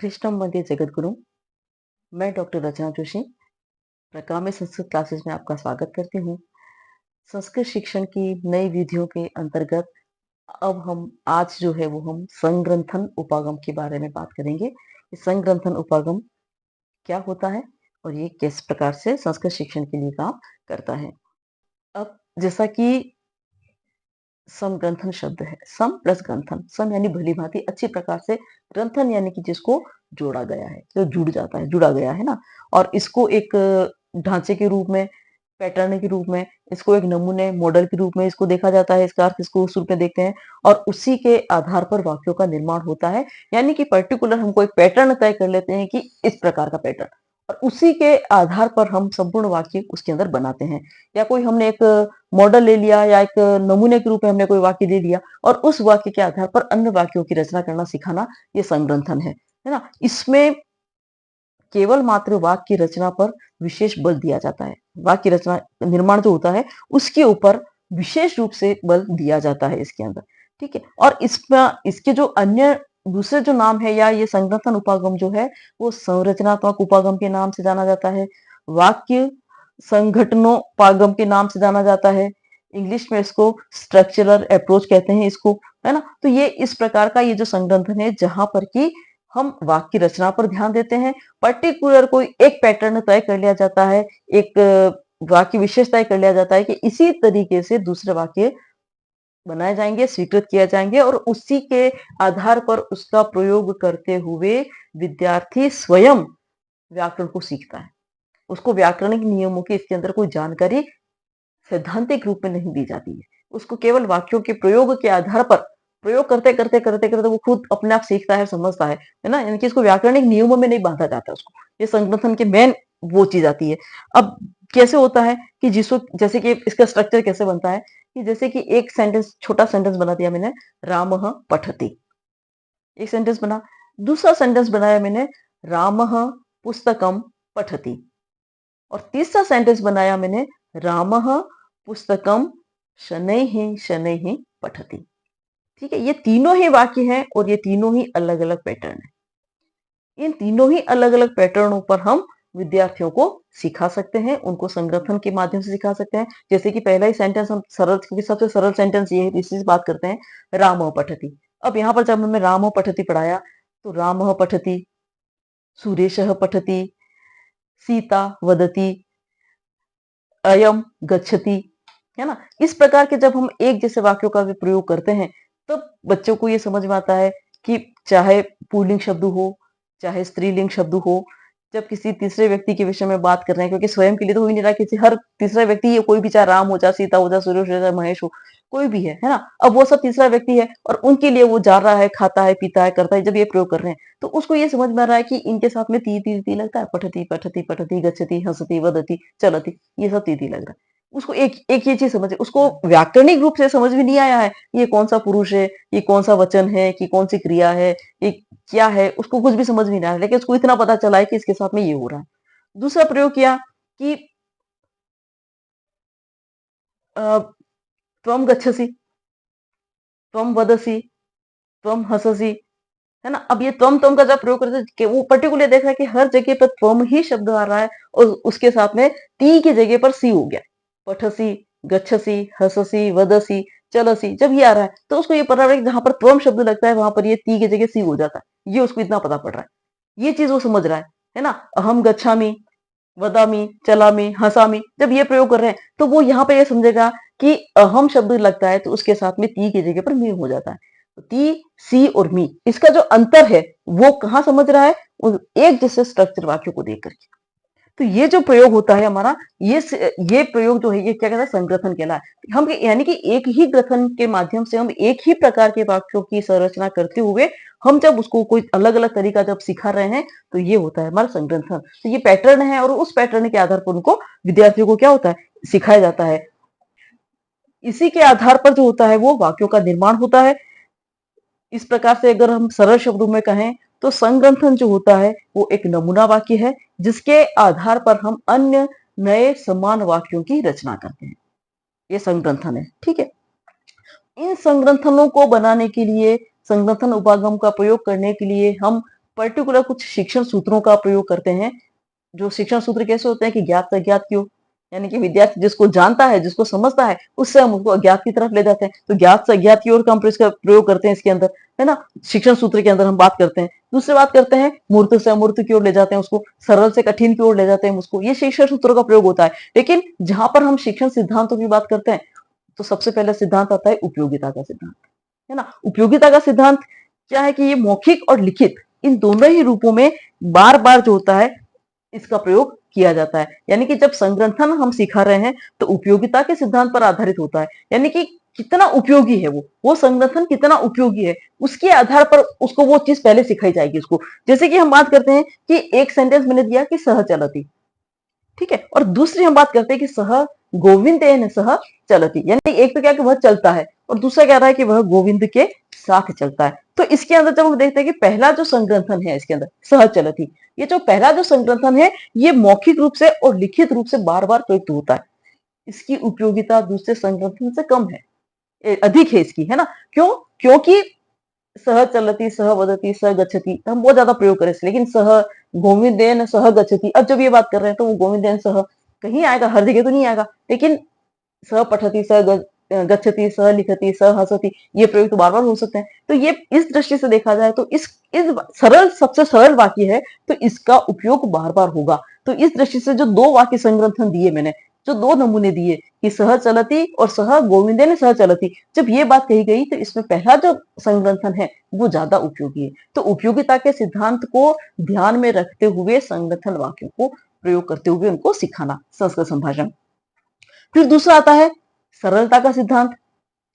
कृष्णम वंदे जगद्गुरु। मैं डॉक्टर रचना जोशी प्रकाम्य संस्कृत क्लासेस में आपका स्वागत करती हूँ। संस्कृत शिक्षण की नई विधियों के अंतर्गत अब हम आज जो है वो हम संग्रंथन उपागम के बारे में बात करेंगे। ये संग्रंथन उपागम क्या होता है और ये किस प्रकार से संस्कृत शिक्षण के लिए काम करता है। अब जैसा कि समग्रंथन शब्द है, सम प्लस ग्रंथन। सम यानी भली भांति अच्छी प्रकार से, ग्रंथन यानी कि जिसको जोड़ा गया है, जो जुड़ जाता है, जुड़ा गया है ना। और इसको एक ढांचे के रूप में, पैटर्न के रूप में, इसको एक नमूने मॉडल के रूप में इसको देखा जाता है। इसका अर्थ इसको उस रूप में देखते हैं और उसी के आधार पर वाक्यों का निर्माण होता है। यानी कि पर्टिकुलर हमको एक पैटर्न तय कर लेते हैं कि इस प्रकार का पैटर्न, और उसी के आधार पर हम संपूर्ण वाक्य उसके अंदर बनाते हैं। या कोई हमने एक मॉडल ले लिया या एक नमूने के रूप में हमने कोई वाक्य ले लिया और उस वाक्य के आधार पर अन्य वाक्यों की रचना करना सिखाना, ये संग्रंथन है ना। इसमें केवल मात्र वाक्य की रचना पर विशेष बल दिया जाता है। वाक्य रचना निर्माण जो होता है उसके ऊपर विशेष रूप से बल दिया जाता है इसके अंदर, ठीक है। और इसमें इसके जो अन्य दूसरे जो नाम है, या ये संग्रंथन उपागम जो है वो संरचनात्मक उपागम के नाम से जाना जाता है, वाक्य संघटनोपागम के नाम से जाना जाता है। इंग्लिश में इसको स्ट्रक्चरल अप्रोच कहते हैं इसको, है ना। तो ये इस प्रकार का ये जो संग्रंथन है, जहां पर कि हम वाक्य रचना पर ध्यान देते हैं। पर्टिकुलर कोई एक पैटर्न तय कर लिया जाता है, एक वाक्य विशेष तय कर लिया जाता है कि इसी तरीके से दूसरे वाक्य बनाए जाएंगे, स्वीकृत किया जाएंगे, और उसी के आधार पर उसका प्रयोग करते हुए विद्यार्थी स्वयं व्याकरण को सीखता है। उसको व्याकरणिक नियमों की इसके अंदर कोई जानकारी सैद्धांतिक रूप में नहीं दी जाती है। उसको केवल वाक्यों के प्रयोग के आधार पर, प्रयोग करते करते करते करते वो खुद अपने आप सीखता है, समझता है ना। यानी कि इसको व्याकरणिक नियमों में नहीं बांधा जाता उसको। ये संगठन के मेन वो चीज आती है। अब कैसे होता है कि जिसको, जैसे कि इसका स्ट्रक्चर कैसे बनता है कि जैसे कि एक सेंटेंस, छोटा सेंटेंस बना दिया मैंने, रामः पठति। एक सेंटेंस बना। दूसरा सेंटेंस बनाया मैंने, रामः पुस्तकम पठति। और तीसरा सेंटेंस बनाया मैंने, रामः पुस्तकम शनैः शनैः पठति। ठीक है, ये तीनों ही वाक्य हैं और ये तीनों ही अलग अलग पैटर्न है। इन तीनों ही अलग अलग पैटर्नों पर हम विद्यार्थियों को सिखा सकते हैं, उनको संग्रथन के माध्यम से सिखा सकते हैं। जैसे कि पहला ही सेंटेंस हम सरल, क्योंकि सबसे सरल सेंटेंस ये है, इसी से बात करते हैं, रामः पठति। अब यहाँ पर जब हमने रामः पठति पढ़ाया तो रामः पठति, सुरेशः पठति, सीता वदति, अयम गच्छति, है ना। इस प्रकार के जब हम एक जैसे वाक्यों का भी प्रयोग करते हैं, तब बच्चों को ये समझ में आता है कि चाहे पुल्लिंग शब्द हो, चाहे स्त्रीलिंग शब्द हो, जब किसी तीसरे व्यक्ति के विषय में बात कर रहे हैं, क्योंकि स्वयं के लिए तो हो ही नहीं रहा, किसी हर तीसरा व्यक्ति, ये कोई भी, चाहे राम हो, चाहे सीता हो, चाहे सुरेश हो, चाहे महेश हो, कोई भी है ना। अब वो सब तीसरा व्यक्ति है और उनके लिए वो जा रहा है, खाता है, पीता है, करता है, जब ये प्रयोग कर रहे हैं तो उसको ये समझ में आ रहा है कि इनके साथ में ती ती ती लगता है, पठती पठती पठती, गच्छति, हंसती, वदती, चलती, ये सब ती ती लग रहा है। उसको एक एक ये चीज समझ, उसको व्याकरणिक रूप से समझ में नहीं आया है, ये कौन सा पुरुष है, ये कौन सा वचन है, कि कौन सी क्रिया है, ये क्या है, उसको कुछ भी समझ में नहीं आया, लेकिन उसको इतना पता चला है कि इसके साथ में ये हो रहा है। दूसरा प्रयोग किया कि त्वम गच्छसि, त्वम वदसि, त्वम हंससि, है ना। अब ये त्वम का जब प्रयोग करते हैं कि वो पर्टिकुलर देख रहा है कि हर जगह पर त्वम ही शब्द आ रहा है और उसके साथ में ती की जगह पर सी हो गया। पठसी, गच्छसी, हंससी, वदसी, चलसी, जब ये आ रहा है तो उसको ये पता है कि जहां पर त्वम शब्द लगता है वहां पर ये ती की जगह सी हो जाता है। ये उसको इतना पता पड़ रहा है, ये चीज वो समझ रहा है ना। अहम गच्छामी, वदामी, चलामी, हंसामी, जब ये प्रयोग कर रहे हैं तो वो यहाँ पे ये समझेगा कि अहम शब्द लगता है तो उसके साथ में ती की जगह पर मी हो जाता है। तो ती, सी और मी, इसका जो अंतर है वो कहाँ समझ रहा है, एक जैसे स्ट्रक्चर वाक्यों को देख करके। तो ये जो प्रयोग होता है हमारा, ये प्रयोग जो है, ये क्या कहता है, संग्रथन कहला है। हम यानी कि एक ही ग्रथन के माध्यम से हम एक ही प्रकार के वाक्यों की संरचना करते हुए हम जब उसको कोई अलग अलग तरीका जब सिखा रहे हैं तो ये होता है हमारा संग्रथन। तो ये पैटर्न है और उस पैटर्न के आधार पर उनको, विद्यार्थियों को क्या होता है, सिखाया जाता है। इसी के आधार पर जो होता है वो वाक्यों का निर्माण होता है। इस प्रकार से अगर हम सरल शब्दों में कहें तो संग्रंथन जो होता है वो एक नमूना वाक्य है, जिसके आधार पर हम अन्य नए समान वाक्यों की रचना करते हैं। ये संग्रंथन है, ठीक है। इन संग्रंथनों को बनाने के लिए, संग्रंथन उपागम का प्रयोग करने के लिए हम पर्टिकुलर कुछ शिक्षण सूत्रों का प्रयोग करते हैं। जो शिक्षण सूत्र कैसे होते हैं कि ज्ञात से अज्ञात की ओर, यानी कि विद्यार्थी जिसको जानता है, जिसको समझता है, उससे हम उसको अज्ञात की तरफ ले जाते हैं। तो ज्ञात से अज्ञात की ओर का हम इसका प्रयोग करते हैं इसके अंदर, है ना? शिक्षण सूत्र के अंदर हम बात करते हैं। दूसरी बात करते हैं, मूर्त से अमूर्त की ओर ले जाते हैं उसको, सरल से कठिन की ओर ले जाते हैं उसको। ये शिक्षण सूत्रों का प्रयोग होता है। लेकिन जहां पर हम शिक्षण सिद्धांतों की बात करते हैं, तो सबसे पहले सिद्धांत आता है उपयोगिता का सिद्धांत, है ना? उपयोगिता का सिद्धांत क्या है कि ये मौखिक और लिखित इन दोनों ही रूपों में बार बार जो होता है इसका प्रयोग किया जाता है। यानी कि जब संग्रंथन हम सिखा रहे हैं तो उपयोगिता के सिद्धांत पर आधारित होता है। यानी कि कितना उपयोगी है वो संग्रंथन कितना उपयोगी है, उसके आधार पर उसको वो चीज पहले सिखाई जाएगी उसको। जैसे कि हम बात करते हैं कि एक सेंटेंस मैंने दिया कि सह चलती, ठीक है, और दूसरी हम बात करते हैं कि सह गोविंदेन सह चलती, यानी एक तो क्या कि वह चलता है और दूसरा कह रहा है कि वह गोविंद के साथ चलता है। तो इसके अंदर जब हम देखते हैं कि पहला जो संग्रंथन है इसके अंदर सह चलती, ये जो पहला जो संग्रंथन है ये मौखिक रूप से और लिखित रूप से बार बार प्रयुक्त होता है। इसकी उपयोगिता दूसरे संग्रंथन से कम है, अधिक है इसकी, है ना? क्यों? क्योंकि सह चलती, सह वदती, सह गच्छति हम बहुत ज्यादा प्रयोग करें, लेकिन सह गोविंदेन सह गच्छति, अब जब ये बात कर रहे हैं तो वो गोविंदेन सह कहीं आएगा, हर जगह तो नहीं आएगा, लेकिन सह पठती, सह गच्छति, सह लिखति, सह हसति, ये प्रयोग तो बार बार हो सकते हैं। तो ये इस दृष्टि से देखा जाए तो इस सरल सबसे सरल वाक्य है तो इसका उपयोग बार बार होगा। तो इस दृष्टि से जो दो वाक्य संग्रंथन दिए मैंने, जो दो नमूने दिए कि सह चलती और सह गोविंदे ने सह चलती, जब ये बात कही गई तो इसमें पहला जो संग्रंथन है वो ज्यादा उपयोगी है। तो उपयोगिता के सिद्धांत को ध्यान में रखते हुए संग्रंथन वाक्यों को प्रयोग करते हुए उनको सिखाना संस्कृत संभाषण। फिर दूसरा आता है सरलता का सिद्धांत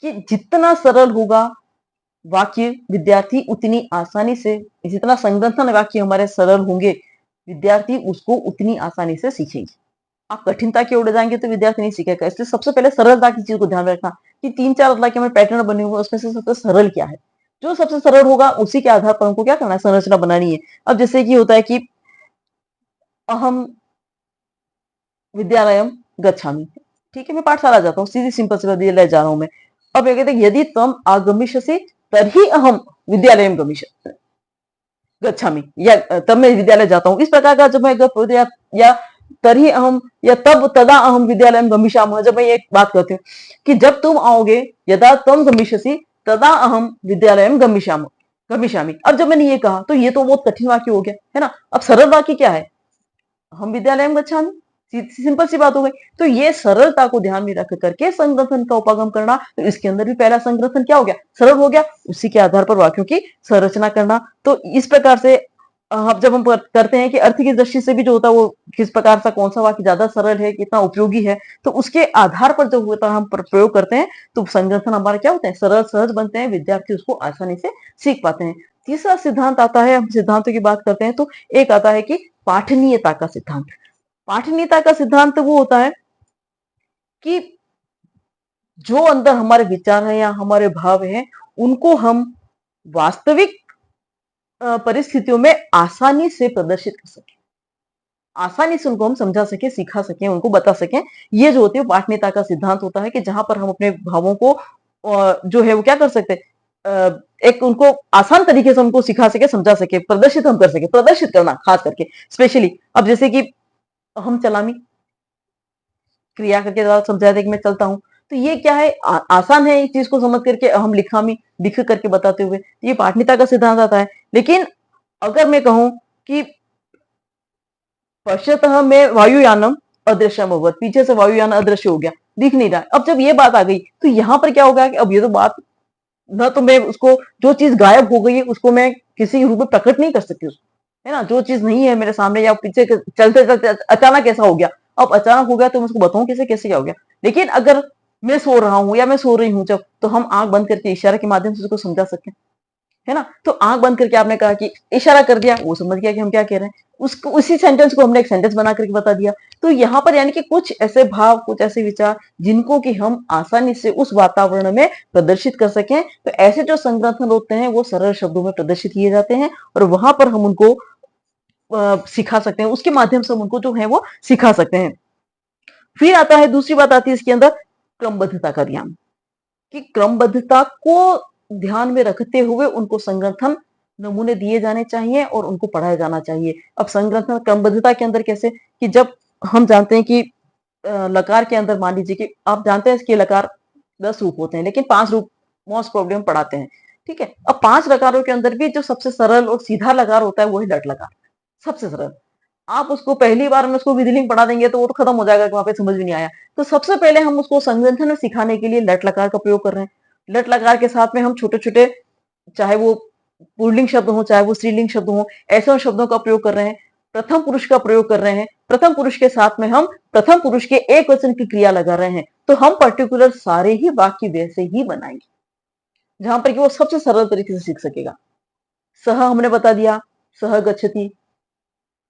कि जितना सरल होगा वाक्य विद्यार्थी उतनी आसानी से, जितना संग्रंथन वाक्य हमारे सरल होंगे विद्यार्थी उसको उतनी आसानी से सीखेंगे। आप कठिनता की ओर जाएंगे तो विद्यार्थी नहीं सीखेगा। इसलिए सबसे पहले सरलता की चीज को ध्यान में रखना कि 3-4 अल्लाह के हमें पैटर्न बने हुए उसमें से सबसे सरल क्या है, जो सबसे सरल होगा उसी के आधार पर हमको क्या करना है, संरचना बनानी है। अब जैसे कि होता है कि अहम विद्यालयम गच्छामि, ठीक है, मैं पाठशाला जाता हूँ, सीधी सिंपल सी विद्यालय जा रहा हूँ मैं। अब ये कहते हैं यदि तम आगमिष्यसि तर्हि अहम विद्यालयम गच्छामि, या तब मैं विद्यालय जाता हूँ, इस प्रकार का जब मैं या तरी अहम या तब तदा अहम विद्यालय गमिष्यामः, जब मैं एक बात कहती हूँ कि जब तुम आओगे, यदा तम गमिष्यसि तदा अहम विद्यालय गमिष्यामि। अब जब मैंने ये कहा तो ये तो बहुत कठिन वाक्य हो गया, है ना? अब सरल वाक्य क्या है, हम विद्यालय गच्छामि, सिंपल सी बात हो गई। तो ये सरलता को ध्यान में रख करके संग्रथन का उपागम करना, तो इसके अंदर भी पहला संग्रथन क्या हो गया, सरल हो गया, उसी के आधार पर वाक्यों की संरचना करना। तो इस प्रकार से जब हम करते हैं कि अर्थ की दृष्टि से भी जो होता है वो किस प्रकार सा कौन सा वाक्य ज्यादा सरल है, कितना उपयोगी है, तो उसके आधार पर जो होता है हम प्रयोग करते हैं तो संग्रथन हमारे क्या होते हैं, सरल सहज बनते हैं, विद्यार्थी उसको आसानी से सीख पाते हैं। तीसरा सिद्धांत आता है, हम सिद्धांतों की बात करते हैं तो एक आता है कि पाठनीयता का सिद्धांत। पाठनीयता का सिद्धांत वो होता है कि जो अंदर हमारे विचार है या हमारे भाव है उनको हम वास्तविक परिस्थितियों में आसानी से प्रदर्शित कर सकें, आसानी से उनको हम समझा सके, सिखा सकें, उनको बता सकें। ये जो होती है पाठनीयता का सिद्धांत होता है कि जहां पर हम अपने भावों को जो है वो क्या कर सकते हैं, एक उनको आसान तरीके से उनको सिखा सके, समझा सके, प्रदर्शित हम कर सके, प्रदर्शित करना खास करके स्पेशली। अब जैसे कि हम चलामी क्रिया करके द्वारा समझा दे कि मैं चलता हूँ, तो ये क्या है, आसान है इस चीज को समझ करके, हम लिखामी लिख करके बताते हुए, ये पाठनीयता का सिद्धांत आता है। लेकिन अगर मैं कहूं कि पश्चातः में वायुयानम अदृश्यम अभवत, पीछे से वायुयान अदृश्य हो गया, दिख नहीं रहा, अब जब ये बात आ गई तो यहाँ पर क्या होगा कि अब ये तो बात न तो मैं उसको, जो चीज गायब हो गई है उसको मैं किसी रूप में प्रकट नहीं कर सकती उसको, है ना? जो चीज नहीं है मेरे सामने या पीछे चलते चलते अचानक ऐसा हो गया, अब अचानक हो गया तो मैं उसको बताऊं कैसे, कैसे क्या हो गया। लेकिन अगर मैं सो रहा हूँ या मैं सो रही हूँ जब, तो हम आंख बंद करके इशारे के माध्यम से उसको समझा सकते हैं, है ना? तो आंख बंद करके आपने कहा कि इशारा कर दिया, वो समझ गया कि हम क्या कह रहे हैं, उसको उसी सेंटेंस को हमने एक सेंटेंस बना करके बता दिया। तो यहाँ पर यानी कि कुछ ऐसे भाव, कुछ ऐसे विचार जिनको कि हम आसानी से उस वातावरण में प्रदर्शित कर सकें, तो ऐसे जो संग्रथन होते हैं वो सरल शब्दों में प्रदर्शित किए जाते हैं और वहां पर हम उनको सिखा सकते हैं, उसके माध्यम से हम उनको जो है वो सिखा सकते हैं। फिर आता है, दूसरी बात आती है इसके अंदर क्रमबद्धता का ध्यान, कि क्रमबद्धता को ध्यान में रखते हुए उनको संगठन नमूने दिए जाने चाहिए और उनको पढ़ाया जाना चाहिए। अब संग्रथन क्रमबद्धता के अंदर कैसे कि जब हम जानते हैं कि लकार के अंदर मान लीजिए कि आप जानते हैं कि लकार 10 रूप होते हैं, लेकिन 5 रूप मोस्ट प्रोबब्ली हम पढ़ाते हैं, ठीक है? अब 5 लकारों के अंदर भी जो सबसे सरल और सीधा लकार होता है वो है लट लकार, सबसे सरल। आप उसको पहली बार में उसको विधिलिंग पढ़ा देंगे तो वो तो खत्म हो जाएगा कि वहाँ पे समझ भी नहीं आया। तो सबसे पहले हम उसको संग्रथन में सिखाने के लिए लट लकार का प्रयोग कर रहे हैं। लट लकार के साथ में हम छोटे-छोटे, चाहे वो पुल्लिंग शब्द हो, चाहे वो स्त्रीलिंग शब्द हो, ऐसे शब्दों का प्रयोग कर रहे हैं। प्रथम पुरुष का प्रयोग कर रहे हैं। प्रथम पुरुष के साथ में हम प्रथम पुरुष के एक वचन की क्रिया लगा रहे हैं। तो हम पर्टिकुलर सारे ही वाक्य वैसे ही बनाएंगे, जहां पर कि वो सबसे सरल तरीके से सीख सकेगा। सह हमने बता दिया, सह गच्छति,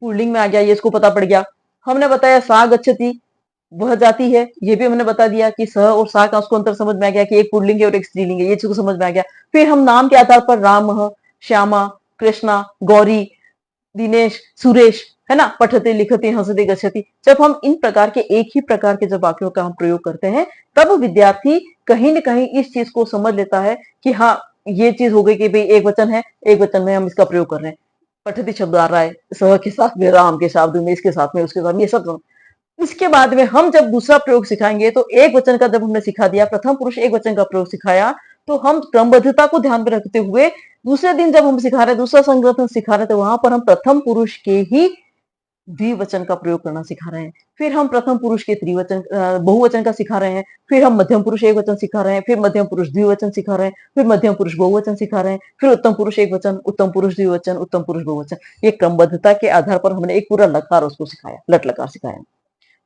पुल्लिंग में आ गया, ये इसको पता पड़ गया। हमने बताया सा गच्छति, वह जाती है, ये भी हमने बता दिया कि स और सा का उसको अंतर समझ में आ गया कि एक पुल्लिंग है और एक स्त्रीलिंग है, ये चीज समझ में आ गया। फिर हम नाम के आधार पर राम, श्यामा, कृष्णा, गौरी, दिनेश, सुरेश, है ना, पठते, लिखते, हंसते, गच्छति, जब हम इन प्रकार के एक ही प्रकार के जब वाक्यों का हम प्रयोग करते हैं, तब विद्यार्थी कहीं न कहीं इस चीज को समझ लेता है कि हाँ, ये चीज हो गई कि भाई एक वचन है, एक वचन में हम इसका प्रयोग कर रहे हैं। पठती शब्द आ रहा है, सह के साथ में, राम के शब्द में, इसके साथ में, उसके साथ में, ये सब। इसके बाद में हम जब दूसरा प्रयोग सिखाएंगे तो एक वचन का जब हमने सिखा दिया, प्रथम पुरुष एक वचन का प्रयोग सिखाया, तो हम क्रमबद्धता को ध्यान में रखते हुए दूसरे दिन जब हम सिखा रहे हैं, दूसरा संग्रथन सिखा रहे हैं, तो वहां पर हम प्रथम पुरुष के ही द्विवचन का प्रयोग करना सिखा रहे हैं। फिर हम प्रथम पुरुष के त्रिवचन बहुवचन का सिखा रहे हैं। फिर हम मध्यम पुरुष एक वचन सिखा रहे हैं। फिर मध्यम पुरुष द्विवचन सिखा रहे हैं। फिर मध्यम पुरुष बहुवचन सिखा रहे हैं। फिर उत्तम पुरुष एक वचन, उत्तम पुरुष द्विवचन, उत्तम पुरुष बहुवचन। ये क्रमबद्धता के आधार पर हमने एक पूरा लकार उसको सिखाया, लट लकार सिखाया।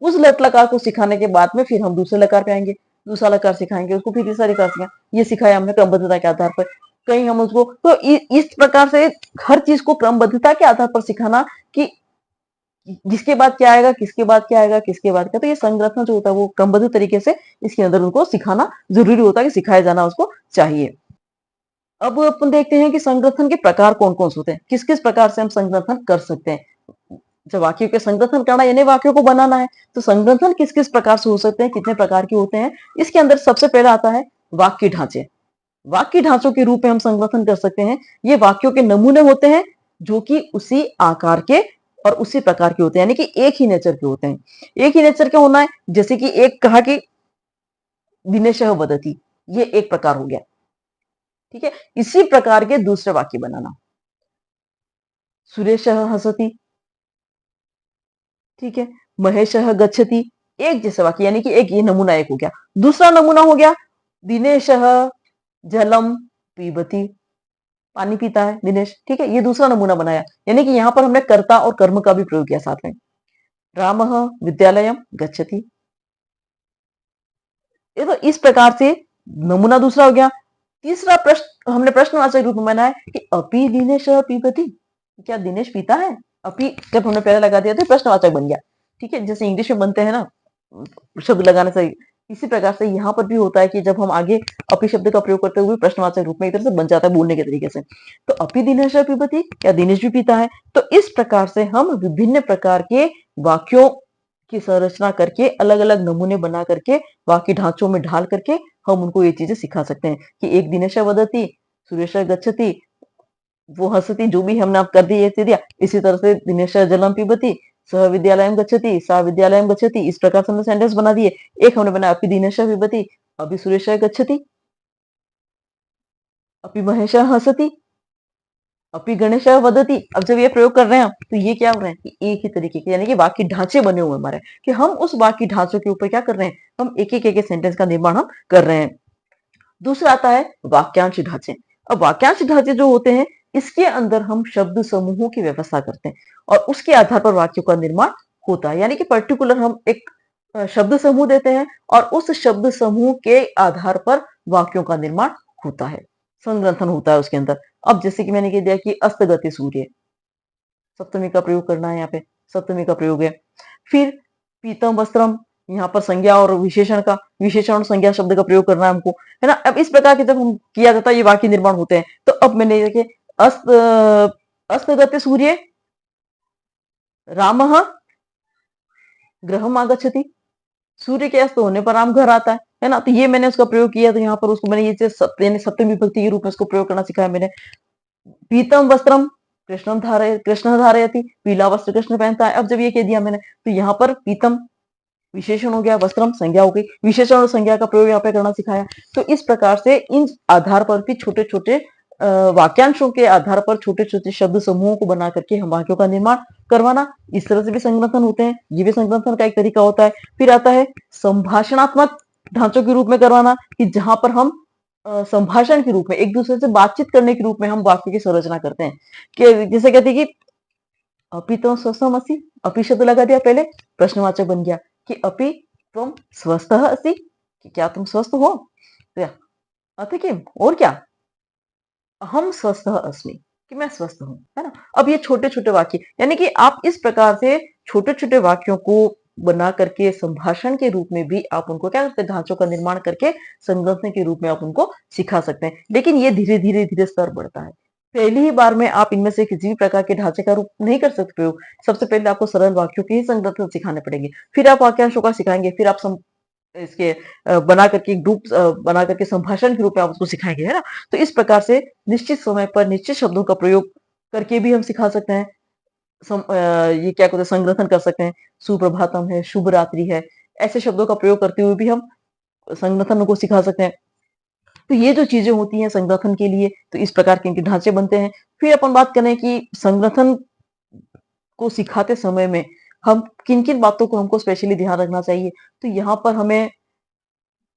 उस लट लकार को सिखाने के बाद में फिर हम दूसरे लकार पे आएंगे, दूसरा लकार सिखाएंगे उसको, फिर तीसरा लकार सिखाएंगे। ये सिखाया हमने क्रमबद्धता के आधार पर। कहीं हम उसको तो इस प्रकार से हर चीज को क्रमबद्धता के आधार पर सिखाना कि जिसके बाद क्या आएगा, किसके बाद क्या आएगा, किसके बाद क्या, तो ये संग्रथन जो होता है वो क्रमबद्ध तरीके से इसके अंदर उनको सिखाना जरूरी होता है, कि सिखाया जाना उसको चाहिए। अब अपन देखते हैं कि संग्रथन के प्रकार कौन कौन से होते हैं, किस किस प्रकार से हम संग्रथन कर सकते हैं। जब वाक्यों के संग्रथन करना यानी वाक्यों को बनाना है, तो संग्रथन किस किस प्रकार से हो सकते हैं, कितने प्रकार के होते हैं। इसके अंदर सबसे पहला आता है वाक्य ढांचे। वाक्य ढांचों के रूप में हम संग्रथन कर सकते हैं। ये वाक्यों के नमूने होते हैं जो कि उसी आकार के और उसी प्रकार के होते हैं, यानी कि एक ही नेचर के होते हैं। एक ही नेचर के होना है, जैसे कि एक कहा कि दिनेशः वदति, ये एक प्रकार हो गया, ठीक है। इसी प्रकार के दूसरे वाक्य बनाना, सुरेशः हसति, ठीक है, महेशः गच्छति, एक जैसे वाक्य, यानी कि एक ये नमूना एक हो गया। दूसरा नमूना हो गया दिनेशः जलम पीबती, पानी पीता है दिनेश, ठीक है, ये दूसरा नमूना बनाया, यानी कि यहां पर हमने कर्ता और कर्म का भी प्रयोग किया साथ में। रामः विद्यालयम गच्छति, ये तो इस प्रकार से नमूना दूसरा हो गया। तीसरा प्रश्न हमने प्रश्नवाचक रूप में बनाया कि अपि दिनेश पीबती, क्या दिनेश पीता है। अपि जब हमने पहले लगा दिया तो प्रश्नवाचक बन गया, ठीक है, जैसे इंग्लिश में बनते हैं ना शब्द लगाने से, इसी प्रकार से यहाँ पर भी होता है कि जब हम आगे अपि शब्द का प्रयोग करते हुए प्रश्नवाचक रूप में एक तरह से बन जाता है बोलने के तरीके से। तो अपि दिनेश पीबती, क्या दिनेश भी पीता है। तो इस प्रकार से हम विभिन्न प्रकार के वाक्यों की संरचना करके, अलग अलग नमूने बना करके, वाक्य ढांचों में ढाल करके हम उनको ये चीजें सिखा सकते हैं कि एक दिनेश वदति, सुरेश गच्छति, वो हंसती, जो भी हमने आप कर दी ये दिया। इसी तरह से दिनेश जलम पीबती, सह विद्यालयम गच्छति, सा विद्यालयम गच्छति, इस प्रकार से हमने सेंटेंस बना दिए। एक हमने बनाया अपि दिनेश पीबती, अभी सुरेश गच्छति, अपि महेश हंसति, अपि गणेश वदति। अब जब ये प्रयोग कर रहे हैं तो ये क्या हो रहे हैं कि एक ही तरीके के, यानी कि वाक्य ढांचे बने हुए हमारे, कि हम उस वाक्य ढांचों के ऊपर क्या कर रहे हैं, हम एक एक सेंटेंस का निर्माण हम कर रहे हैं। दूसरा आता है वाक्यांश ढांचे। अब वाक्यांश ढांचे जो होते हैं, इसके अंदर हम शब्द समूहों की व्यवस्था करते हैं और उसके आधार पर वाक्यों का निर्माण होता है, यानी कि पर्टिकुलर हम एक शब्द समूह देते हैं और उस शब्द समूह के आधार पर वाक्यों का निर्माण होता है, संग्रथन होता है उसके अंदर। अब जैसे कि मैंने कह दिया कि अस्तगति सूर्य, सप्तमी का प्रयोग करना है, यहाँ पे सप्तमी का प्रयोग है। फिर पीतम वस्त्रम, यहाँ पर संज्ञा और विशेषण का, विशेषण और संज्ञा शब्द का प्रयोग करना है हमको, है ना। अब इस प्रकार के जब हम किया जाता है ये वाक्य निर्माण होते हैं। तो अब मैंने देखे अस्त अस्तगत्य सूर्य रामः गृहम आगच्छति, सूर्य के अस्त होने पर राम घर आता है ना। तो ये मैंने उसका प्रयोग किया, तो यहाँ पर उसको मैंने ये चीज यानी सप्तमी विभक्ति के रूप में उसको प्रयोग करना सिखाया मैंने। पीतम वस्त्रम कृष्ण धारयति, पीला वस्त्र कृष्ण पहनता है। अब जब ये कह दिया मैंने, तो यहाँ पर पीतम विशेषण हो गया, वस्त्रम संज्ञा हो गई, विशेषण और संज्ञा का प्रयोग यहाँ पे करना सिखाया। तो इस प्रकार से इन आधार पर भी छोटे छोटे वाक्यांशों के आधार पर छोटे छोटे शब्द समूहों को बना करके हम वाक्यों का निर्माण करवाना, इस तरह से भी संग्रथन होते हैं। ये भी संग्रथन का एक तरीका होता है। फिर आता है संभाषणात्मक ढांचों के रूप में करवाना, कि जहां पर हम संभाषण के रूप में एक दूसरे से बातचीत करने के रूप में हम वाक्य की संरचना करते हैं। कि जैसे कहते हैं कि अपि तो स्वस्थम असि, अपि शब्द लगा दिया पहले, प्रश्नवाचक बन गया कि अपि तुम स्वस्थ असि, कि क्या तुम स्वस्थ हो, तो अथ किम, और क्या, हम स्वस्थ अस्मि, कि मैं स्वस्थ हूं, है ना। अब ये छोटे छोटे वाक्य, यानी कि आप इस प्रकार से छोटे छोटे वाक्यों को बना करके संभाषण के रूप में भी आप उनको क्या करते हैं, ढांचों का निर्माण करके संग्रथन के रूप में आप उनको सिखा सकते हैं। लेकिन ये धीरे धीरे धीरे स्तर बढ़ता है। पहली ही बार में आप इनमें से किसी भी प्रकार के ढांचे का रूप नहीं कर सकते प्रयोग। सबसे पहले आपको सरल वाक्यों के ही संग्रथन सिखाने पड़ेंगे, फिर आप वाक्यांशों का सिखाएंगे, फिर आप इसके बना करके ग्रुप बना करके संभाषण के रूप में आप उसको सिखाएंगे, है ना। तो इस प्रकार से निश्चित समय पर निश्चित शब्दों का प्रयोग करके भी हम सिखा सकते हैं। ये क्या कहते हैं, संग्रथन कर सकते हैं। सुप्रभातम है, शुभ रात्रि है, ऐसे शब्दों का प्रयोग करते हुए भी हम संग्रथन को सिखा सकते हैं। तो ये जो चीजें होती हैं संग्रथन के लिए, तो इस प्रकार के इनके ढांचे बनते हैं। फिर अपन बात करें कि संग्रथन को सिखाते समय में हम किन किन बातों को हमको स्पेशली ध्यान रखना चाहिए। तो यहाँ पर हमें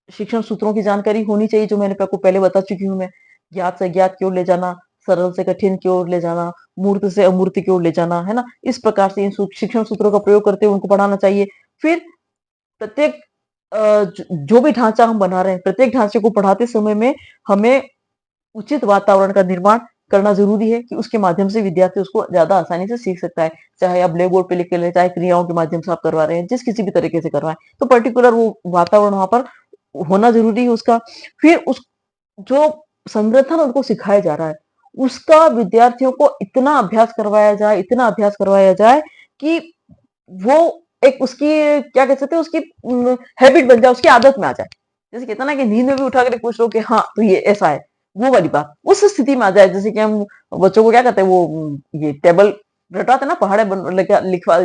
शिक्षण सूत्रों की जानकारी होनी चाहिए, जो मैंने आपको पहले बता चुकी हूँ मैं। ज्ञात से अज्ञात की ओर ले जाना, सरल से कठिन की ओर ले जाना, मूर्त से अमूर्त की ओर ले जाना, है ना। इस प्रकार से इन शिक्षण सूत्रों का प्रयोग करते हुए उनको पढ़ाना चाहिए। फिर प्रत्येक जो भी ढांचा हम बना रहे हैं, प्रत्येक ढांचे को पढ़ाते समय में हमें उचित वातावरण का निर्माण करना जरूरी है, कि उसके माध्यम से विद्यार्थी उसको ज्यादा आसानी से सीख सकता है। चाहे आप ब्लैक बोर्ड पे लिख के ले, चाहे क्रियाओं के माध्यम से आप करवा रहे हैं, जिस किसी भी तरीके से करवाएं, तो पर्टिकुलर वो वातावरण वहां पर होना जरूरी है उसका। फिर उस जो संग्रथन उनको सिखाया जा रहा है, उसका विद्यार्थियों को इतना अभ्यास करवाया जाए, इतना अभ्यास करवाया जाए कि वो एक उसकी क्या कह सकते हैं, उसकी हैबिट बन जाए, उसकी आदत में आ जाए। जैसे कहते हैं ना कि नींद में भी उठा कर पूछ लो कि हाँ तो ये ऐसा है, वो वाली बात उस स्थिति में आ जाए। जैसे कि हम बच्चों को क्या कहते हैं, वो ये टेबल रटाते हैं ना, पहाड़े लिखवा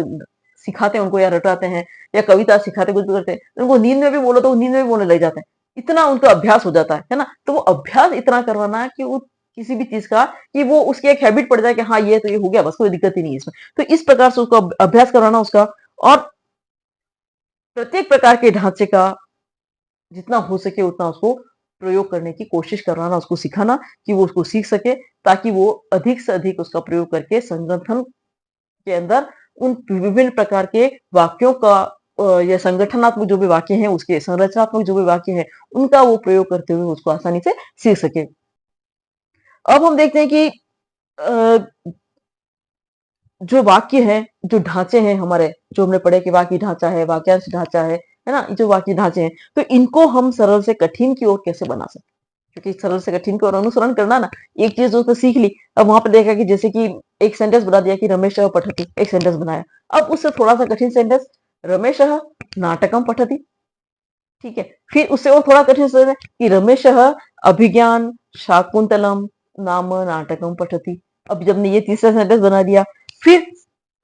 सिखाते हैं उनको, या रटाते हैं, या कविता सिखाते, कुछ भी करते हैं, उनको नींद में भी बोलो तो वो नींद में भी बोलने लग जाते हैं। इतना उनको अभ्यास हो जाता है ना। तो वो अभ्यास इतना करवाना कि वो किसी भी चीज का, कि वो उसकी एक हैबिट पड़ जाए कि हाँ ये तो ये हो गया, बस कोई दिक्कत ही नहीं है इसमें। तो इस प्रकार से उसको अभ्यास करवाना उसका, और प्रत्येक प्रकार के ढांचे का जितना हो सके उतना उसको प्रयोग करने की कोशिश करवाना, उसको सिखाना, कि वो उसको सीख सके, ताकि वो अधिक से अधिक उसका प्रयोग करके संगठन के अंदर उन विभिन्न प्रकार के वाक्यों का या संगठनात्मक जो भी वाक्य हैं, उसके संरचनात्मक जो भी वाक्य हैं, उनका वो प्रयोग करते हुए उसको आसानी से सीख सके। अब हम देखते हैं कि जो वाक्य है, जो ढांचे हैं हमारे, जो हमने पढ़े कि वाक्य ढांचा है, वाक्यांश ढांचा है ना, जो वाक्य ढांचे हैं, तो इनको हम सरल से कठिन की ओर कैसे बना सकते हैं। क्योंकि सरल से कठिन की ओर अनुसरण करना ना, एक चीज जो तो सीख ली, अब वहां पर देखा कि जैसे कि एक सेंटेंस बना दिया कि रमेश पठती, एक सेंटेंस बनाया। अब उससे थोड़ा सा कठिन सेंटेंस, रमेश नाटकम पठती, ठीक है। फिर उससे और थोड़ा कठिन सेंटेंस कि रमेश अभिज्ञान शाकुंतलम नाम नाटकम पठती। अब जब ने ये तीसरा सेंटेंस बना दिया, फिर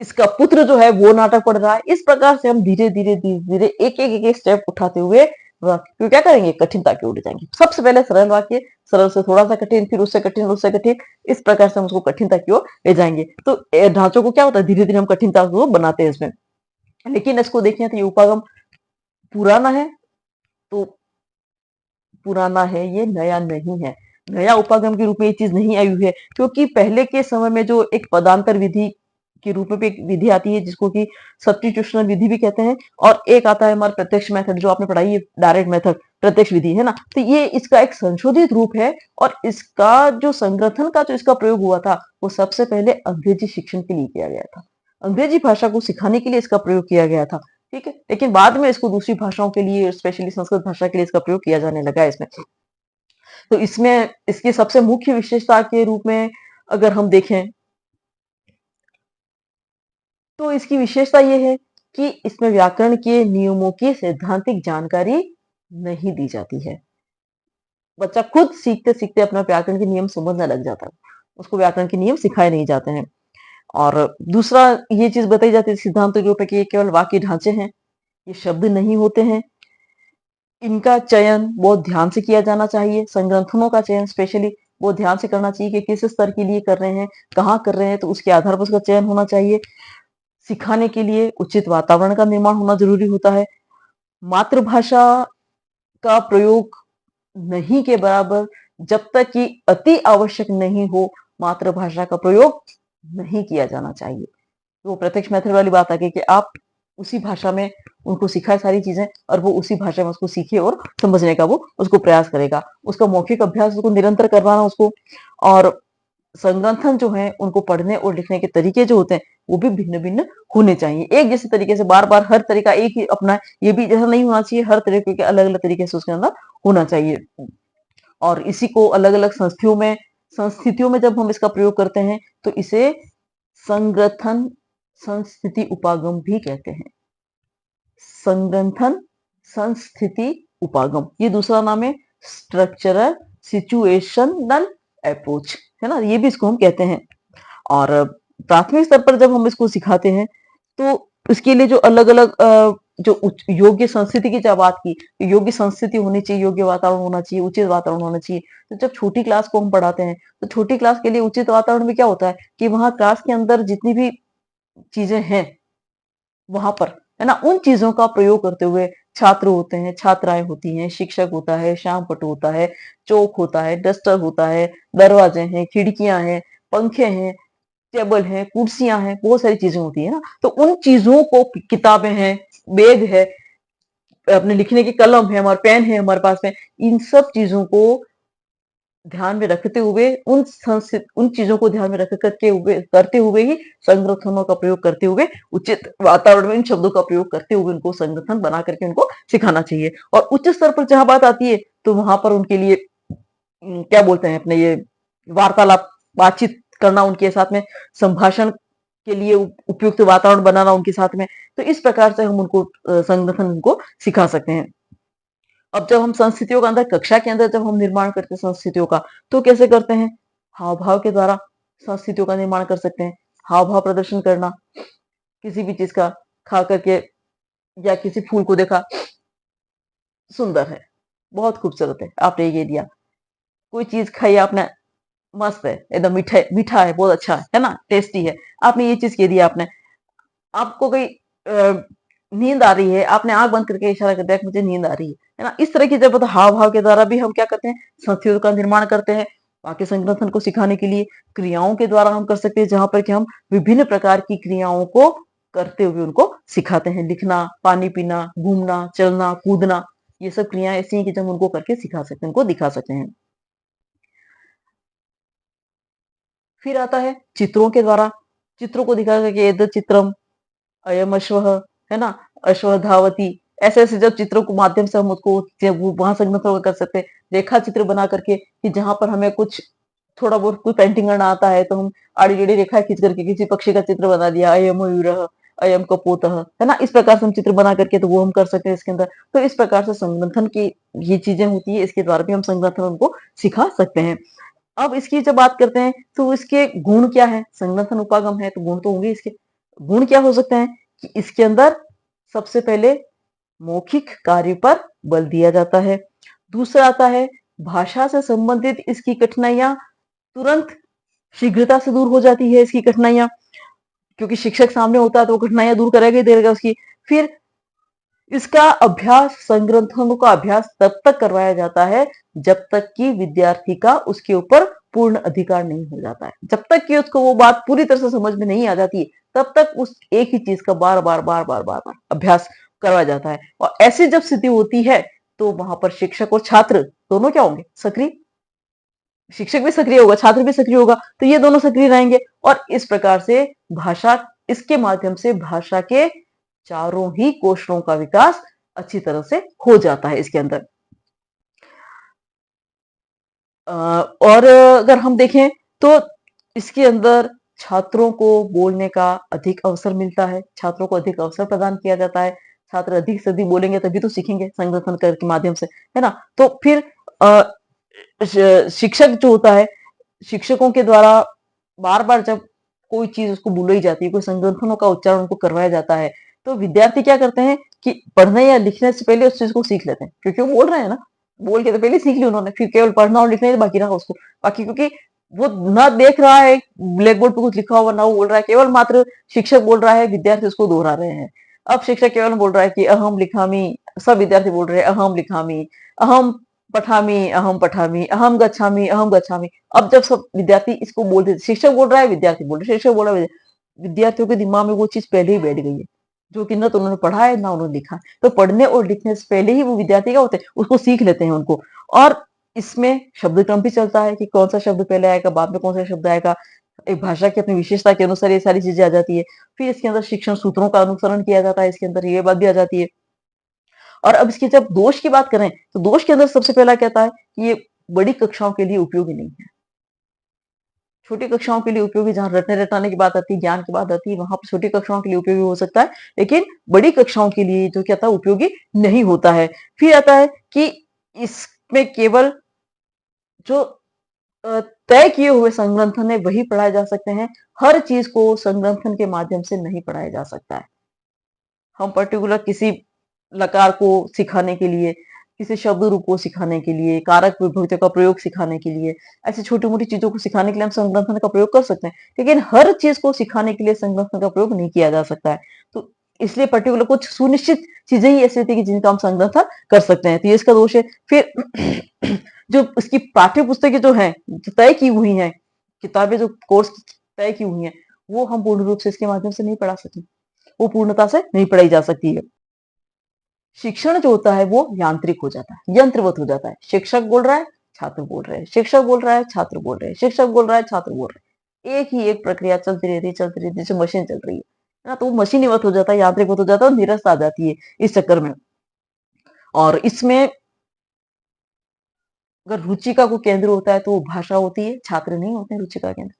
इसका पुत्र जो है वो नाटक पढ़ रहा है। इस प्रकार से हम धीरे धीरे धीरे धीरे एक स्टेप उठाते हुए वाक्य को क्या करेंगे, कठिनता की ओर ले जाएंगे। सबसे पहले सरल वाक्य, सरल से थोड़ा सा कठिन, फिर उससे कठिन, उससे कठिन, इस प्रकार से हम उसको कठिनता की ओर ले जाएंगे। तो ढांचों को क्या होता है, धीरे धीरे हम कठिनता को बनाते हैं इसमें। लेकिन इसको देखें तो ये उपागम पुराना है, तो पुराना है, ये नया नहीं है। नया उपागम के रूप में ये चीज नहीं आई हुई है, क्योंकि पहले के समय में जो एक पदांतर विधि के रूप में भी एक विधि आती है, जिसको कि सब्स्टिट्यूशनल विधि भी कहते हैं, और एक आता है हमारा प्रत्यक्ष मेथड, जो आपने पढ़ाई है, डायरेक्ट मेथड, प्रत्यक्ष विधि, है ना। तो ये इसका एक संशोधित रूप है, और इसका जो संग्रथन का जो इसका प्रयोग हुआ था, वो सबसे पहले अंग्रेजी शिक्षण के लिए किया गया था। अंग्रेजी भाषा को सिखाने के लिए इसका प्रयोग किया गया था, ठीक है। लेकिन बाद में इसको दूसरी भाषाओं के लिए, स्पेशली संस्कृत भाषा के लिए इसका प्रयोग किया जाने लगा है इसमें। तो इसमें इसकी सबसे मुख्य विशेषता के रूप में अगर हम देखें, तो इसकी विशेषता ये है कि इसमें व्याकरण के नियमों की सैद्धांतिक जानकारी नहीं दी जाती है। बच्चा खुद सीखते सीखते अपना व्याकरण के नियम समझने लग जाता है। उसको व्याकरण के नियम सिखाए नहीं जाते हैं। और दूसरा ये चीज बताई जाती है सिद्धांत के ऊपर कि ये केवल वाक्य ढांचे हैं, ये शब्द नहीं होते हैं। इनका चयन बहुत ध्यान से किया जाना चाहिए। संग्रंथनों का चयन स्पेशली बहुत ध्यान से करना चाहिए कि किस स्तर के लिए कर रहे हैं, कहाँ कर रहे हैं, तो उसके आधार पर उसका चयन होना चाहिए। सिखाने के लिए उचित वातावरण का निर्माण होना जरूरी होता है। मातृभाषा का प्रयोग नहीं के बराबर, जब तक कि अति आवश्यक नहीं हो, मातृभाषा का प्रयोग नहीं किया जाना चाहिए। तो वो प्रत्यक्ष मेथड वाली बात आ गई कि आप उसी भाषा में उनको सिखाए सारी चीजें और वो उसी भाषा में उसको सीखे और समझने का वो उसको प्रयास करेगा। उसका मौखिक अभ्यास उसको निरंतर करवाना उसको। और संग्रंथन जो है उनको पढ़ने और लिखने के तरीके जो होते हैं वो भी भिन्न भिन्न होने चाहिए। एक जैसे तरीके से बार बार हर तरीका एक ही अपना ये भी जैसा नहीं होना चाहिए, हर तरीके के अलग अलग तरीके से उसके अंदर होना चाहिए। और इसी को अलग अलग संस्थितियों में जब हम इसका प्रयोग करते हैं तो इसे संग्रथन संस्थिति उपागम भी कहते हैं। संग्रथन संस्थिति उपागम, ये दूसरा नाम है स्ट्रक्चरल सिचुएशनल अप्रोच, है ना, ये भी इसको हम कहते हैं। और प्राथमिक स्तर पर जब हम इसको सिखाते हैं तो इसके लिए जो अलग अलग जो योग्य संस्थिति की जब बात की, तो योग्य संस्थिति होनी चाहिए, योग्य वातावरण होना चाहिए, उचित वातावरण होना चाहिए। तो जब छोटी क्लास को हम पढ़ाते हैं तो छोटी क्लास के लिए उचित वातावरण में क्या होता है कि वहां क्लास के अंदर जितनी भी चीजें हैं वहां पर, है ना, उन चीजों का प्रयोग करते हुए छात्र होते हैं, छात्राएं होती हैं, शिक्षक होता है, श्याम पट होता है, चौक होता है, डस्टर होता है, दरवाजे हैं, खिड़कियां हैं, पंखे हैं, टेबल है, कुर्सियां हैं, बहुत सारी चीजें होती है ना। तो उन चीजों को, किताबें हैं, बैग है, अपने लिखने की कलम है, हमारे पेन है हमारे पास में, इन सब चीजों को ध्यान में रखते हुए उन चीजों को ध्यान में रख करते हुए ही संग्रथनों का प्रयोग करते हुए उचित वातावरण में इन शब्दों का प्रयोग करते हुए उनको संग्रथन बना करके उनको सिखाना चाहिए। और उच्च स्तर पर जहां बात आती है तो वहां पर उनके लिए क्या बोलते हैं अपने ये वार्तालाप, बातचीत करना उनके साथ में, संभाषण के लिए उपयुक्त वातावरण बनाना उनके साथ में। तो इस प्रकार से हम उनको संगठन उनको सिखा सकते हैं। अब जब हम संस्कृतियों का अंदर कक्षा के अंदर जब हम निर्माण करते हैं संस्कृतियों का, तो कैसे करते हैं? हाव भाव के द्वारा संस्कृतियों का निर्माण कर सकते हैं। हाव भाव प्रदर्शन करना, किसी भी चीज का खा करके या किसी फूल को देखा, सुंदर है, बहुत खूबसूरत है, आपने ये दिया। कोई चीज खाई आपने, मस्त है, एकदम मीठा मीठा है, बहुत अच्छा है ना, टेस्टी है, आपने ये चीज कह दिया। आपने, आपको कोई नींद आ रही है, आपने आंख बंद करके इशारा कर दिया कि मुझे नींद आ रही है ना। इस तरह की जब हाव भाव के द्वारा भी हम क्या करते हैं, संस्कृतियों का निर्माण करते हैं। वाक्य संग्रथन को सिखाने के लिए क्रियाओं के द्वारा हम कर सकते हैं, जहां पर कि हम विभिन्न प्रकार की क्रियाओं को करते हुए उनको सिखाते हैं। लिखना, पानी पीना, घूमना, चलना, कूदना, ये सब क्रियाएं ऐसी हैं कि जब हम उनको करके सिखा सकते हैं, उनको दिखा सकते हैं। फिर आता है चित्रों के द्वारा, चित्रों को दिखा करके एतत् चित्रम अयम अश्वः, है ना, अश्वः धावति, ऐसे ऐसे जब चित्रों को माध्यम से हम उसको वहां संगत कर सकते हैं। रेखा चित्र बना करके कि जहां पर हमें कुछ थोड़ा बहुत कोई पेंटिंग करना आता है तो हम आड़ी टेढ़ी रेखाएं खींच करके किसी पक्षी का चित्र बना दिया, अयम मयूरः, अयम कपोतः, है ना, इस प्रकार से हम चित्र बना करके तो वो हम कर सकते हैं इसके अंदर। तो इस प्रकार से संगठन की ये चीजें होती है, इसके द्वारा भी हम संगठन उनको सिखा सकते हैं। अब इसकी जब बात करते हैं तो इसके गुण क्या है? संगठन उपागम है तो गुण तो होंगे इसके। गुण क्या हो सकते हैं कि इसके अंदर सबसे पहले मौखिक कार्य पर बल दिया जाता है। दूसरा आता है भाषा से संबंधित इसकी कठिनाइयां तुरंत शीघ्रता से दूर हो जाती है इसकी कठिनाइयां, क्योंकि शिक्षक सामने होता है तो वो कठिनाइयां दूर करेगा ही देगा उसकी। फिर इसका अभ्यास, संग्रंथनों का अभ्यास तब तक करवाया जाता है जब तक कि विद्यार्थी का उसके ऊपर पूर्ण अधिकार नहीं हो जाता है। जब तक कि उसको वो बात पूरी तरह से समझ में नहीं आ जाती तब तक उस एक ही चीज का बार बार बार बार बार बार अभ्यास करवाया जाता है। और ऐसी जब स्थिति होती है तो वहां पर शिक्षक और छात्र दोनों क्या होंगे? सक्रिय। शिक्षक भी सक्रिय होगा, छात्र भी सक्रिय होगा, तो ये दोनों सक्रिय रहेंगे। और इस प्रकार से भाषा, इसके माध्यम से भाषा के चारों ही कोषों का विकास अच्छी तरह से हो जाता है इसके अंदर। और अगर हम देखें तो इसके अंदर छात्रों को बोलने का अधिक अवसर मिलता है, छात्रों को अधिक अवसर प्रदान किया जाता है। छात्र अधिक से अधिक बोलेंगे तभी तो सीखेंगे संगठन कर के माध्यम से, है ना। तो फिर शिक्षक जो होता है शिक्षकों के द्वारा बार-बार जब कोई चीज़ उसको बुलाई जाती है, कोई संगठनों का उच्चारण उनको करवाया जाता है, तो विद्यार्थी क्या करते हैं कि पढ़ने या लिखने से पहले उस चीज़ को सीख लेते हैं, क्योंकि वो बोल रहे हैं ना, बोल के तो पहले सीख लिया उन्होंने, फिर केवल पढ़ना और लिखना ही बाकी रहा उसको। बाकी क्योंकि वो ना देख रहा है ब्लैक बोर्ड पे कुछ लिखा हुआ, ना वो बोल रहा है, केवल मात्र शिक्षक बोल रहा है, विद्यार्थी उसको दोहरा रहे हैं। अब शिक्षक केवल बोल रहा है कि अहम लिखामि, सब विद्यार्थी बोल रहे हैं अहम लिखामि, अहम पठामि, अहम पठामि, अहम गच्छामि, अहम गच्छामि। अब जब सब विद्यार्थी इसको बोलते थे, शिक्षक बोल रहा है, विद्यार्थी बोल रहे, शिक्षक बोल रहा है, विद्यार्थियों के दिमाग में वो चीज पहले ही बैठ गई है, जो कि ना तो उन्होंने पढ़ा है ना उन्होंने लिखा है। तो पढ़ने और लिखने से पहले ही वो विद्यार्थी क्या होते हैं, उसको सीख लेते हैं उनको। और इसमें शब्द क्रम भी चलता है कि कौन सा शब्द पहले आएगा, बाद में कौन सा शब्द आएगा। एक भाषा की अपनी विशेषता के अनुसार ये सारी चीजें आ जाती है। फिर इसके अंदर शिक्षण सूत्रों का अनुसरण किया जाता है, इसके अंदर ये बात भी आ जाती है। और अब इसकी जब दोष की बात करें, तो दोष के अंदर सबसे पहला कहता है कि ये बड़ी कक्षाओं के लिए उपयोगी नहीं है। छोटी कक्षाओं के लिए उपयोगी, जहाँ रटने रटाने की बात आती है, ज्ञान की बात आती है, वहां पर छोटी कक्षाओं के लिए उपयोगी हो सकता है, लेकिन बड़ी कक्षाओं के लिए जो क्या था उपयोगी नहीं होता है। फिर आता है कि इसमें केवल जो तय किए हुए संग्रंथन है वही पढ़ाए जा सकते हैं। हर चीज को संग्रंथन के माध्यम से नहीं पढ़ाया जा सकता है। हम पर्टिकुलर किसी लकार को सिखाने के लिए, किसी शब्द रूप को सिखाने के लिए, कारक विभक्तियों का प्रयोग सिखाने के लिए, ऐसी छोटी-मोटी चीज़ों को सिखाने के लिए हम संग्रंथन का प्रयोग कर सकते हैं। लेकिन हर चीज़ को सिखाने के लिए संग्रंथन का प्रयोग नहीं किया जा सकता है। तो इसलिए पर्टिकुलर कुछ सुनिश्चित चीज़ें ही ऐसी होती है कि जिनका हम संग्रंथन कर सकते हैं। तो ये इसका दोष है। फिर जो इसकी पाठ्य पुस्तकें जो हैं, जो तय की हुई हैं, किताबें जो कोर्स तय की हुई हैं, वो हम पूर्ण रूप से इसके माध्यम से नहीं पढ़ा सकें। वो पूर्णता से नहीं पढ़ाई जा सकती है। शिक्षण जो होता है वो यांत्रिक हो जाता है, यंत्रवत हो जाता है। शिक्षक बोल रहा है, छात्र बोल रहे हैं, शिक्षक बोल रहा है, छात्र बोल रहे हैं, शिक्षक बोल रहा है, छात्र बोल रहे हैं। एक ही एक प्रक्रिया चलती रहती है, चलती रहती है, जैसे मशीन चल रही है ना। तो वो मशीनीवत हो जाता है, यांत्रिकवत हो जाता है और निरस्त आ जाती है इस चक्कर में। और इसमें अगर रुचि का कोई केंद्र होता है तो वो भाषा होती है, छात्र नहीं होते हैं रुचि का केंद्र।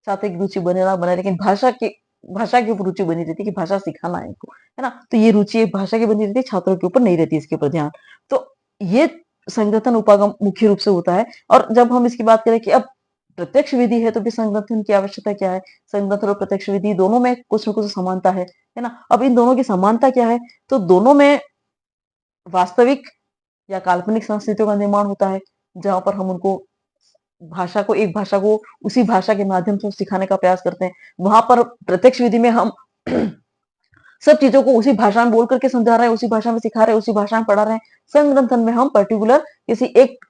छात्र की रुचि बने ना बने, लेकिन भाषा के ऊपर रुचि बनी रहती है कि भाषा सिखाना है इनको, है ना? तो ये रुचि एक भाषा की बनी रहती है, छात्रों के ऊपर नहीं रहती इसके ऊपर ध्यान। तो ये संगठन उपागम मुख्य रूप से होता है। और जब हम इसकी बात करें कि अब प्रत्यक्ष विधि है तो फिर संगठन की आवश्यकता क्या है? संगठन और प्रत्यक्ष विधि दोनों में कुछ न कुछ समानता है ना? अब इन दोनों की समानता क्या है? तो दोनों में वास्तविक या काल्पनिक संस्कृतियों का निर्माण होता है, जहाँ पर हम उनको एक भाषा को उसी भाषा के माध्यम से सिखाने का प्रयास करते हैं। वहाँ पर प्रत्यक्ष विधि में हम सब चीज़ों को उसी भाषा में बोल कर के समझा रहे हैं, उसी भाषा में सिखा रहे हैं, उसी भाषा में पढ़ा रहे हैं। संग्रंथन में हम पर्टिकुलर किसी एक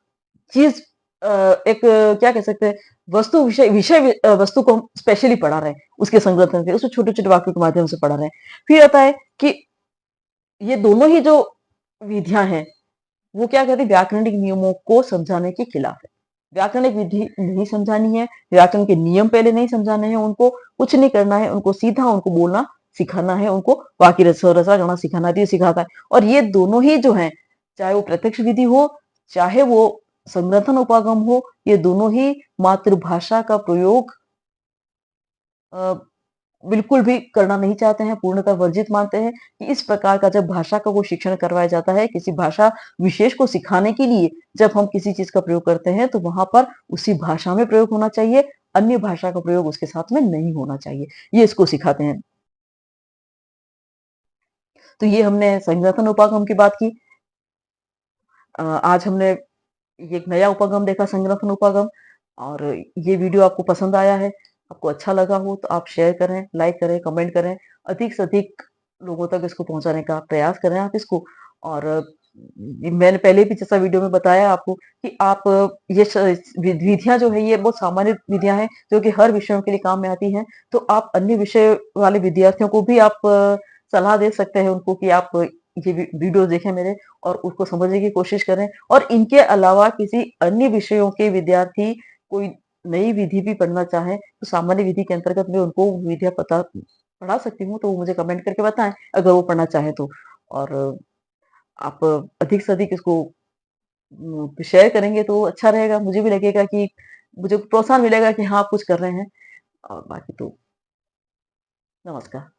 चीज़ एक क्या कह सकते हैं, वस्तु विषय विषय वस्तु को हम स्पेशली पढ़ा रहे हैं, उसके संग्रंथन से, उसको छोटे-छोटे वाक्यों के माध्यम से पढ़ा रहे हैं। फिर आता है कि ये दोनों ही जो विधियाँ हैं, वो क्या कहते हैं, व्याकरणिक नियमों को समझाने के खिलाफ है। व्याकरणिक विधि नहीं समझानी है, व्याकरण के नियम पहले नहीं समझाने हैं उनको, कुछ नहीं करना है, उनको सीधा उनको बोलना सिखाना है, उनको वाक्य रचना गणना सिखाना है, तो ये सिखाता है। और ये दोनों ही जो हैं, चाहे वो प्रत्यक्ष विधि हो, चाहे वो संग्रथन उपागम हो, ये दोनों ही मातृभाषा का प्रयोग अ, बिल्कुल भी करना नहीं चाहते हैं, पूर्णतः वर्जित मानते हैं कि इस प्रकार का जब भाषा का कोई शिक्षण करवाया जाता है, किसी भाषा विशेष को सिखाने के लिए जब हम किसी चीज़ का प्रयोग करते हैं, तो वहाँ पर उसी भाषा में प्रयोग होना चाहिए, अन्य भाषा का प्रयोग उसके साथ में नहीं होना चाहिए। ये इसको सिखाते हैं। तो ये हमने संग्रथन उपागम की बात की। आज हमने ये एक नया उपागम देखा, संग्रथन उपागम। और ये वीडियो आपको पसंद आया है, आपको अच्छा लगा हो तो आप शेयर करें, लाइक करें, कमेंट करें। अधिक से अधिक लोगों तक इसको पहुँचाने का प्रयास करें आप इसको। और मैंने पहले भी जैसा वीडियो में बताया आपको कि आप ये विधियाँ जो है ये बहुत सामान्य विधियाँ हैं जो कि हर विषयों के लिए काम में आती हैं। तो आप अन्य विषय वाले विद्यार्थियों को भी आप सलाह दे सकते हैं उनको कि आप ये वीडियो देखें मेरे और उसको समझने की कोशिश करें। और इनके अलावा किसी अन्य विषयों के विद्यार्थी कोई नई विधि भी पढ़ना चाहें तो सामान्य विधि के अंतर्गत मैं उनको विधियाँ पढ़ा सकती हूँ, तो वो मुझे कमेंट करके बताएं अगर वो पढ़ना चाहें तो। और आप अधिक से अधिक इसको शेयर करेंगे तो अच्छा रहेगा, मुझे भी लगेगा कि मुझे प्रोत्साहन मिलेगा कि हाँ आप कुछ कर रहे हैं। और बाकी तो नमस्कार।